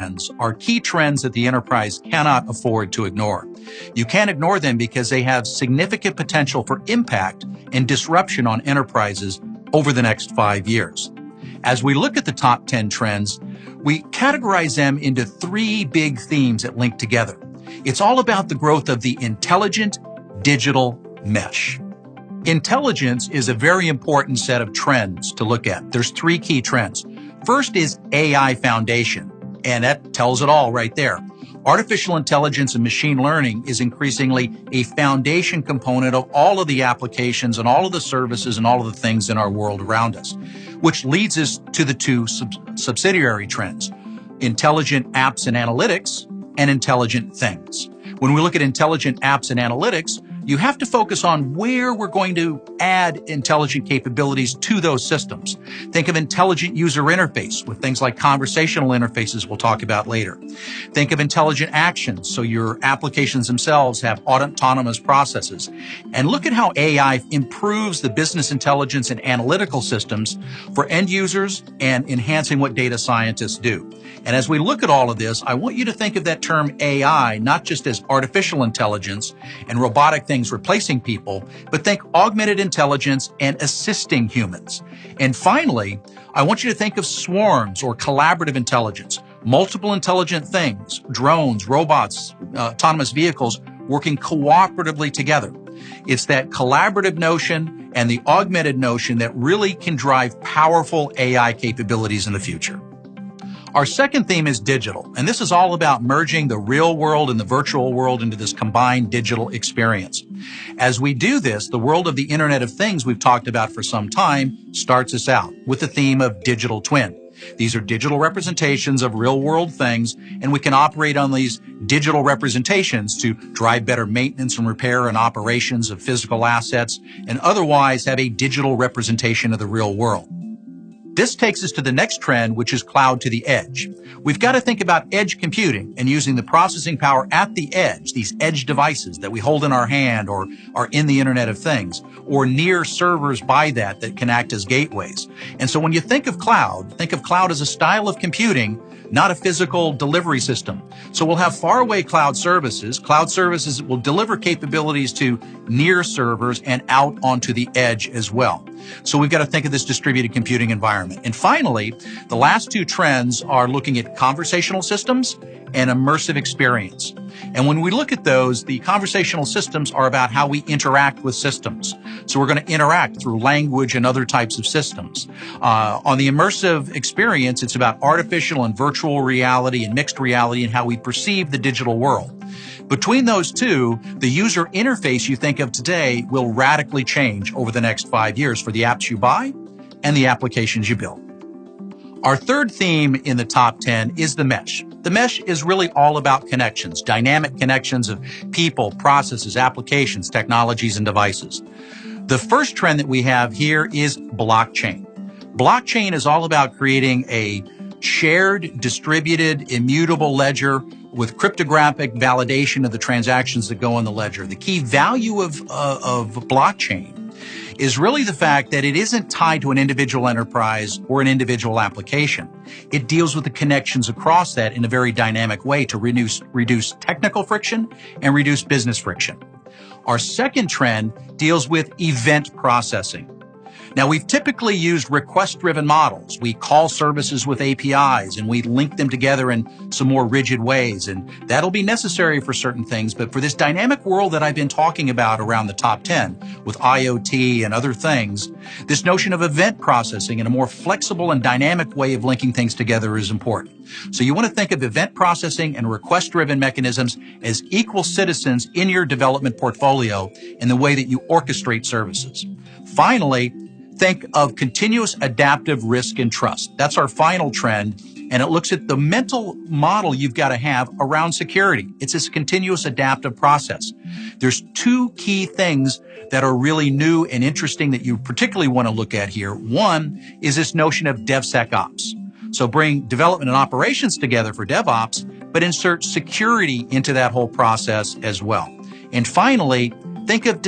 trends are key trends that the enterprise cannot afford to ignore. You can't ignore them because they have significant potential for impact and disruption on enterprises over the next 5 years. As we look at the top 10 trends, we categorize them into 3 big themes that link together. It's all about the growth of the intelligent digital mesh. Intelligence is a very important set of trends to look at. There's 3 key trends. First is AI foundation, and that tells it all right there. Artificial intelligence and machine learning is increasingly a foundation component of all of the applications and all of the services and all of the things in our world around us, which leads us to the 2 subsidiary trends: intelligent apps and analytics and intelligent things. When we look at intelligent apps and analytics, you have to focus on where we're going to add intelligent capabilities to those systems. Think of intelligent user interface with things like conversational interfaces we'll talk about later. Think of intelligent actions, so your applications themselves have autonomous processes. And look at how AI improves the business intelligence and analytical systems for end users and enhancing what data scientists do. And as we look at all of this, I want you to think of that term AI not just as artificial intelligence and robotic things replacing people, but think augmented intelligence and assisting humans. And finally, I want you to think of swarms or collaborative intelligence, multiple intelligent things, drones, robots, autonomous vehicles working cooperatively together. It's that collaborative notion and the augmented notion that really can drive powerful AI capabilities in the future. Our second theme is digital, and this is all about merging the real world and the virtual world into this combined digital experience. As we do this, the world of the Internet of Things we've talked about for some time starts us out with the theme of digital twin. These are digital representations of real world things, and we can operate on these digital representations to drive better maintenance and repair and operations of physical assets, and otherwise have a digital representation of the real world. This takes us to the next trend, which is cloud to the edge. We've got to think about edge computing and using the processing power at the edge, these edge devices that we hold in our hand or are in the Internet of Things, or near servers by that can act as gateways. And so when you think of cloud as a style of computing, not a physical delivery system. So we'll have faraway cloud services. Cloud services will deliver capabilities to near servers and out onto the edge as well. So we've got to think of this distributed computing environment. And finally, the last 2 trends are looking at conversational systems and immersive experience. And when we look at those, the conversational systems are about how we interact with systems. So we're going to interact through language and other types of systems. On the immersive experience, it's about artificial and virtual reality and mixed reality and how we perceive the digital world. Between those 2, the user interface you think of today will radically change over the next 5 years for the apps you buy and the applications you build. Our third theme in the top 10 is the mesh. The mesh is really all about connections, dynamic connections of people, processes, applications, technologies, and devices. The first trend that we have here is blockchain. Blockchain is all about creating a shared, distributed, immutable ledger with cryptographic validation of the transactions that go on the ledger. The key value of blockchain is really the fact that it isn't tied to an individual enterprise or an individual application. It deals with the connections across that in a very dynamic way to reduce technical friction and reduce business friction. Our second trend deals with event processing. Now, we've typically used request-driven models. We call services with APIs, and we link them together in some more rigid ways, and that'll be necessary for certain things. But for this dynamic world that I've been talking about around the top 10, with IoT and other things, this notion of event processing and a more flexible and dynamic way of linking things together is important. So you want to think of event processing and request-driven mechanisms as equal citizens in your development portfolio in the way that you orchestrate services. Finally, think of continuous adaptive risk and trust. That's our final trend, and it looks at the mental model you've got to have around security. It's this continuous adaptive process. There's 2 key things that are really new and interesting that you particularly want to look at here. One is this notion of DevSecOps. So bring development and operations together for DevOps, but insert security into that whole process as well. And finally, think of